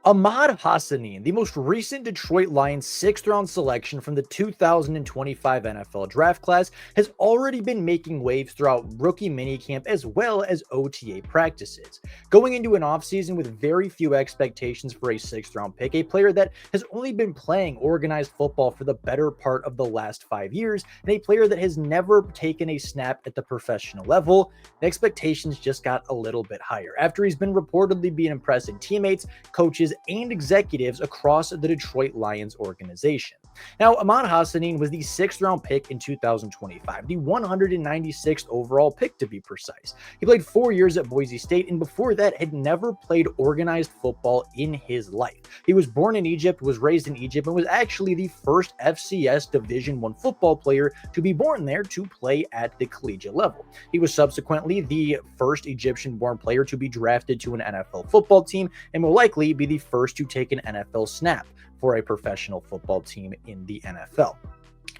Ahmed Hassanein, the most recent Detroit Lions sixth-round selection from the 2025 NFL draft class, has already been making waves throughout rookie minicamp as well as OTA practices. Going into an offseason with very few expectations for a sixth-round pick, a player that has only been playing organized football for the better part of the last 5 years, and a player that has never taken a snap at the professional level, the expectations just got a little bit higher. After he's been reportedly being impressing teammates, coaches, and executives across the Detroit Lions organization. Now, Ahmed Hassanein was the sixth-round pick in 2025, the 196th overall pick to be precise. He played 4 years at Boise State, and before that had never played organized football in his life. He was born in Egypt, was raised in Egypt, and was actually the first FCS Division I football player to be born there to play at the collegiate level. He was subsequently the first Egyptian-born player to be drafted to an NFL football team, and will likely be the first to take an NFL snap for a professional football team in the NFL.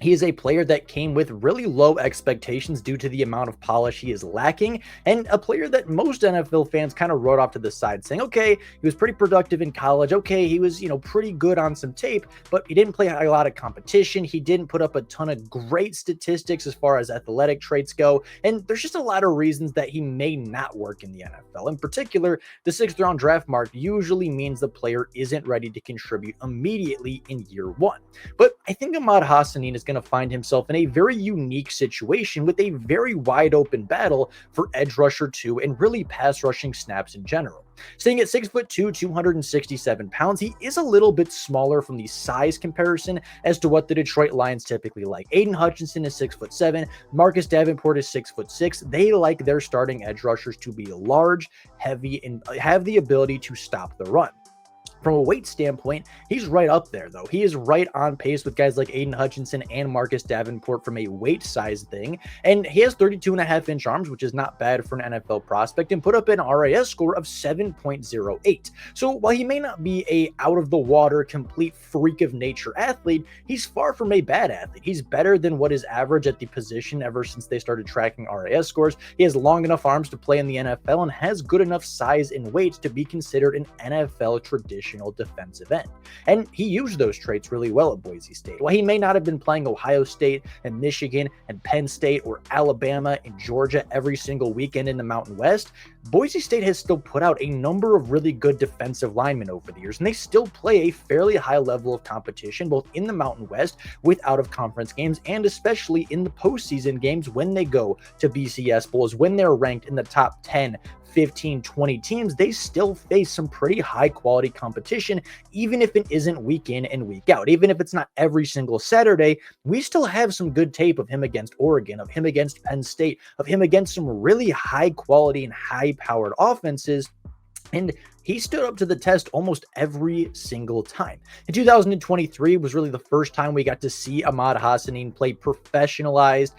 He is a player that came with really low expectations due to the amount of polish he is lacking, and a player that most NFL fans kind of wrote off to the side saying, okay, he was pretty productive in college. Okay, he was, pretty good on some tape, but he didn't play a lot of competition. He didn't put up a ton of great statistics as far as athletic traits go, and there's just a lot of reasons that he may not work in the NFL. In particular, the sixth-round draft mark usually means the player isn't ready to contribute immediately in year one. But I think Ahmed Hassanein is going to find himself in a very unique situation with a very wide open battle for edge rusher 2 and really pass rushing snaps in general. Staying at 6'2", 267 pounds, he is a little bit smaller from the size comparison as to what the Detroit Lions typically like. Aiden Hutchinson is 6'7", Marcus Davenport is 6'6". They like their starting edge rushers to be large, heavy, and have the ability to stop the run. From a weight standpoint, he's right up there, though. He is right on pace with guys like Aiden Hutchinson and Marcus Davenport from a weight size thing. And he has 32.5-inch arms, which is not bad for an NFL prospect, and put up an RAS score of 7.08. So while he may not be a out-of-the-water, complete freak of nature athlete, he's far from a bad athlete. He's better than what is average at the position ever since they started tracking RAS scores. He has long enough arms to play in the NFL and has good enough size and weight to be considered an NFL traditional defensive end. And he used those traits really well at Boise State. While he may not have been playing Ohio State and Michigan and Penn State or Alabama and Georgia every single weekend in the Mountain West, Boise State has still put out a number of really good defensive linemen over the years, and they still play a fairly high level of competition both in the Mountain West with out-of-conference games and especially in the postseason games when they go to BCS Bowls, when they're ranked in the top 10, 15, 20 teams. They still face some pretty high quality competition, even if it isn't week in and week out. Even if it's not every single Saturday, we still have some good tape of him against Oregon, of him against Penn State, of him against some really high quality and high powered offenses. And he stood up to the test almost every single time. In 2023 was really the first time we got to see Ahmed Hassanein play professionalized,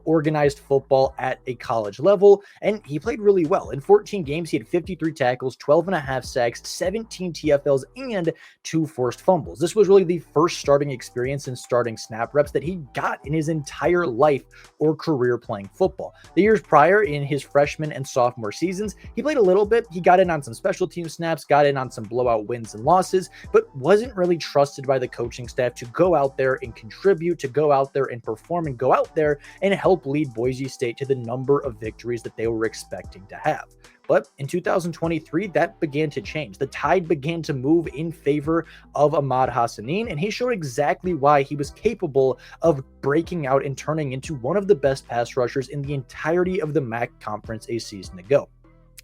organized football at a college level, and he played really well. In 14 games, he had 53 tackles, 12.5 sacks, 17 TFLs, and 2 forced fumbles. This was really the first starting experience and starting snap reps that he got in his entire life or career playing football. The years prior, in his freshman and sophomore seasons, he played a little bit. He got in on some special teams snaps, got in on some blowout wins and losses, but wasn't really trusted by the coaching staff to go out there and contribute, to go out there and perform, and go out there and help lead Boise State to the number of victories that they were expecting to have. But in 2023, that began to change. The tide began to move in favor of Ahmed Hassanein, and he showed exactly why he was capable of breaking out and turning into one of the best pass rushers in the entirety of the MAC conference a season ago.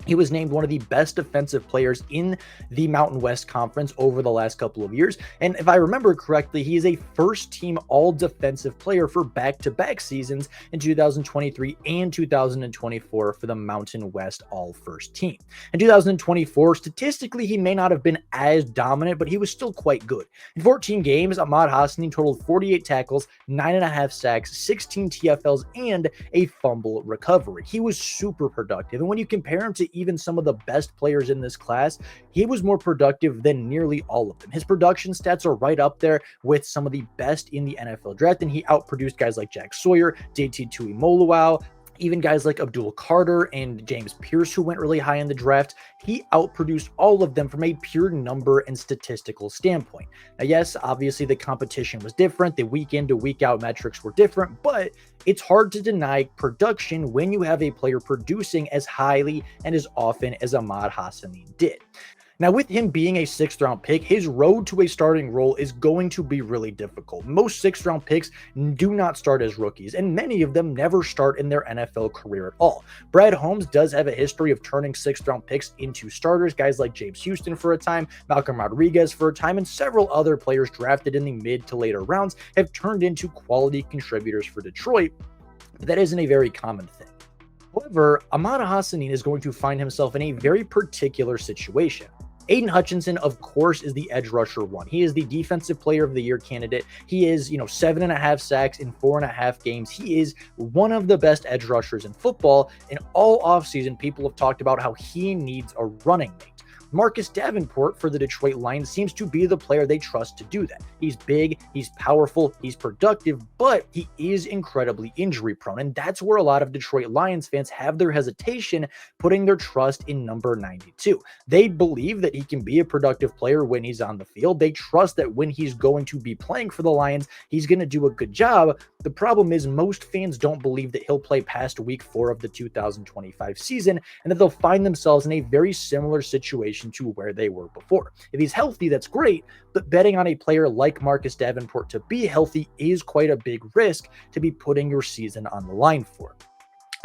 He was named one of the best defensive players in the Mountain West Conference over the last couple of years. And if I remember correctly, he is a first-team all-defensive player for back-to-back seasons in 2023 and 2024 for the Mountain West all-first team. In 2024, statistically, he may not have been as dominant, but he was still quite good. In 14 games, Ahmed Hassanein totaled 48 tackles, 9.5 sacks, 16 TFLs, and a fumble recovery. He was super productive. And when you compare him to even some of the best players in this class, he was more productive than nearly all of them. His production stats are right up there with some of the best in the NFL draft, and he outproduced guys like Jack Sawyer, JT Tuimoloau, Even guys like Abdul Carter and James Pierce, who went really high in the draft, he outproduced all of them from a pure number and statistical standpoint. Now, yes, obviously the competition was different. The week in to week out metrics were different, but it's hard to deny production when you have a player producing as highly and as often as Ahmed Hassanein did. Now, with him being a 6th-round pick, his road to a starting role is going to be really difficult. Most 6th-round picks do not start as rookies, and many of them never start in their NFL career at all. Brad Holmes does have a history of turning 6th-round picks into starters, guys like James Houston for a time, Malcolm Rodriguez for a time, and several other players drafted in the mid to later rounds have turned into quality contributors for Detroit, but that isn't a very common thing. However, Ahmed Hassanein is going to find himself in a very particular situation. Aiden Hutchinson, of course, is the edge rusher one. He is the defensive player of the year candidate. He is, 7.5 sacks in 4.5 games. He is one of the best edge rushers in football. And all offseason, people have talked about how he needs a running mate. Marcus Davenport for the Detroit Lions seems to be the player they trust to do that. He's big, he's powerful, he's productive, but he is incredibly injury prone. And that's where a lot of Detroit Lions fans have their hesitation putting their trust in number 92. They believe that he can be a productive player when he's on the field. They trust that when he's going to be playing for the Lions, he's going to do a good job. The problem is most fans don't believe that he'll play past week 4 of the 2025 season and that they'll find themselves in a very similar situation to where they were before. If he's healthy, that's great, but betting on a player like Marcus Davenport to be healthy is quite a big risk to be putting your season on the line for.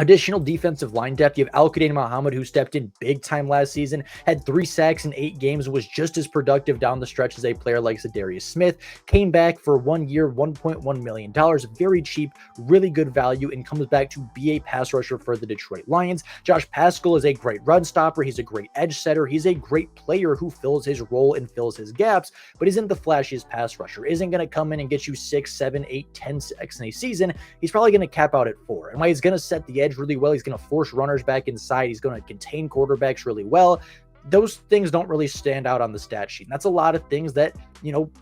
Additional defensive line depth, you have Al-Quadin Muhammad, who stepped in big time last season, had 3 sacks in 8 games, was just as productive down the stretch as a player like Zadarius Smith, came back for 1 year, $1.1 million, very cheap, really good value, and comes back to be a pass rusher for the Detroit Lions. Josh Paschal is a great run stopper, he's a great edge setter, he's a great player who fills his role and fills his gaps, but isn't the flashiest pass rusher, isn't going to come in and get you 6, 7, 8, 10 sacks in a season. He's probably going to cap out at 4, and while he's going to set the edge really well, he's going to force runners back inside, he's going to contain quarterbacks really well. Those things don't really stand out on the stat sheet. And that's a lot of things that,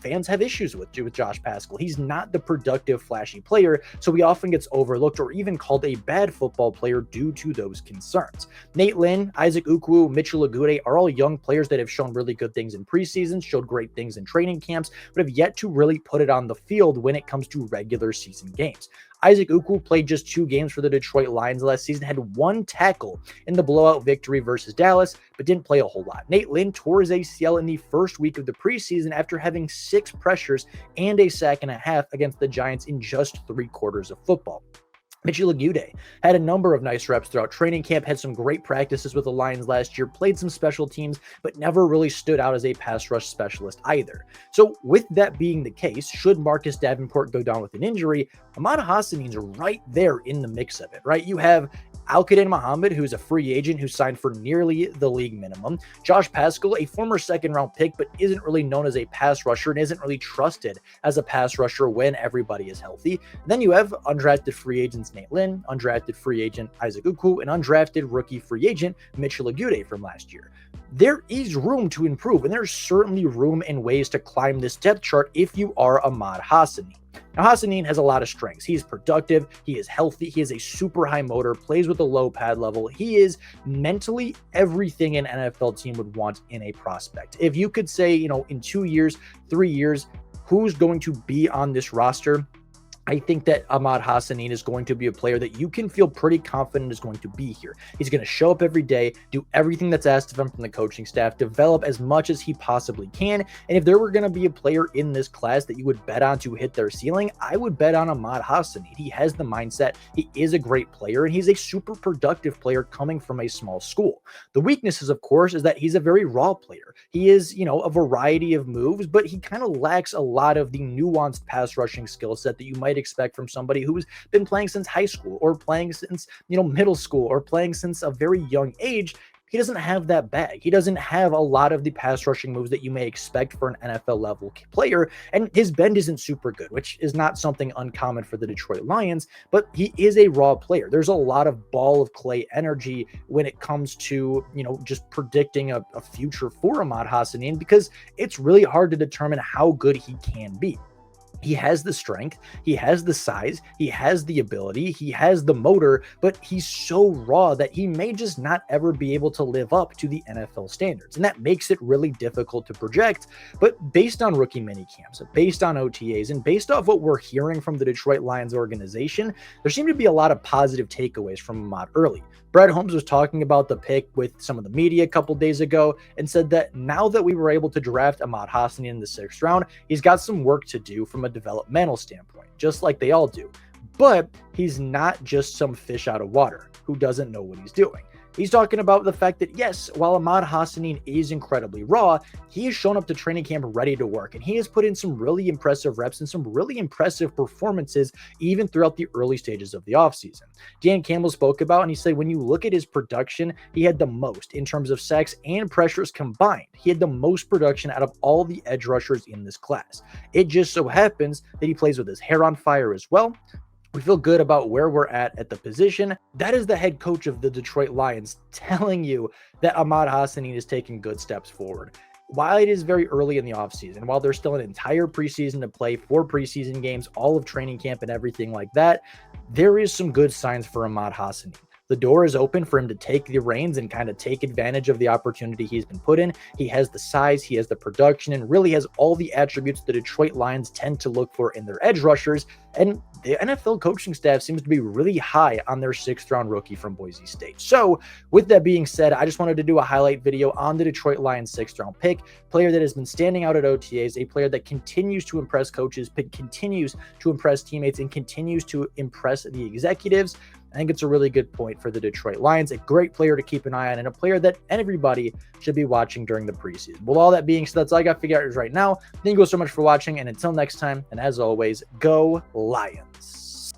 fans have issues with Josh Paschal. He's not the productive, flashy player, so he often gets overlooked or even called a bad football player due to those concerns. Nate Lynn, Isaac Ukwu, Mitchell Agude are all young players that have shown really good things in preseason, showed great things in training camps, but have yet to really put it on the field when it comes to regular season games. Isaac Ukwu played just 2 games for the Detroit Lions last season, had 1 tackle in the blowout victory versus Dallas, but didn't play a whole lot. Nate Lynn tore his ACL in the first week of the preseason after having 6 pressures and a sack and a half against the Giants in just 3 quarters of football. Mitchell Agude had a number of nice reps throughout training camp, had some great practices with the Lions last year, played some special teams, but never really stood out as a pass rush specialist either. So with that being the case, should Marcus Davenport go down with an injury, Ahmed Hassanein's right there in the mix of it, right? You have Al-Quadin Muhammad, who's a free agent who signed for nearly the league minimum. Josh Paschal, a former 2nd-round pick, but isn't really known as a pass rusher and isn't really trusted as a pass rusher when everybody is healthy. And then you have undrafted free agents Nate Lynn, undrafted free agent Isaac Ukwu, and undrafted rookie free agent Mitchell Agude from last year. There is room to improve, and there's certainly room and ways to climb this depth chart if you are Ahmed Hassanein. Now, Hassanein has a lot of strengths. He's productive. He is healthy. He has a super high motor, plays with a low pad level. He is mentally everything an NFL team would want in a prospect. If you could say, in 2 years, 3 years, who's going to be on this roster, I think that Ahmed Hassanein is going to be a player that you can feel pretty confident is going to be here. He's going to show up every day, do everything that's asked of him from the coaching staff, develop as much as he possibly can. And if there were going to be a player in this class that you would bet on to hit their ceiling, I would bet on Ahmed Hassanein. He has the mindset. He is a great player, and he's a super productive player coming from a small school. The weaknesses, of course, is that he's a very raw player. He is, a variety of moves, but he kind of lacks a lot of the nuanced pass rushing skill set that you might expect from somebody who's been playing since high school or playing since, middle school or playing since a very young age. He doesn't have that bag. He doesn't have a lot of the pass rushing moves that you may expect for an NFL level player. And his bend isn't super good, which is not something uncommon for the Detroit Lions, but he is a raw player. There's a lot of ball of clay energy when it comes to, just predicting a future for Ahmed Hassanein, because it's really hard to determine how good he can be. He has the strength, he has the size, he has the ability, he has the motor, but he's so raw that he may just not ever be able to live up to the NFL standards. And that makes it really difficult to project. But based on rookie mini camps, based on OTAs, and based off what we're hearing from the Detroit Lions organization, there seem to be a lot of positive takeaways from Ahmad early. Brett Holmes was talking about the pick with some of the media a couple days ago and said that now that we were able to draft Ahmed Hassanein in the 6th round, he's got some work to do from a developmental standpoint, just like they all do. But he's not just some fish out of water who doesn't know what he's doing. He's talking about the fact that, yes, while Ahmed Hassanein is incredibly raw, he has shown up to training camp ready to work, and he has put in some really impressive reps and some really impressive performances even throughout the early stages of the offseason. Dan Campbell spoke about, and he said when you look at his production, he had the most in terms of sacks and pressures combined. He had the most production out of all the edge rushers in this class. It just so happens that he plays with his hair on fire as well. We feel good about where we're at the position. That is the head coach of the Detroit Lions telling you that Ahmed Hassanein is taking good steps forward. While it is very early in the offseason, while there's still an entire preseason to play, 4 preseason games, all of training camp and everything like that, there is some good signs for Ahmed Hassanein. The door is open for him to take the reins and kind of take advantage of the opportunity he's been put in. He has the size, he has the production, and really has all the attributes the Detroit Lions tend to look for in their edge rushers. And the NFL coaching staff seems to be really high on their 6th round rookie from Boise State. So with that being said, I just wanted to do a highlight video on the Detroit Lions 6th round pick, player that has been standing out at OTAs, a player that continues to impress coaches, continues to impress teammates, and continues to impress the executives. I think it's a really good point for the Detroit Lions, a great player to keep an eye on, and a player that everybody should be watching during the preseason. With all that being said, that's all I got for you guys right now. Thank you so much for watching, and until next time, and as always, go Lions.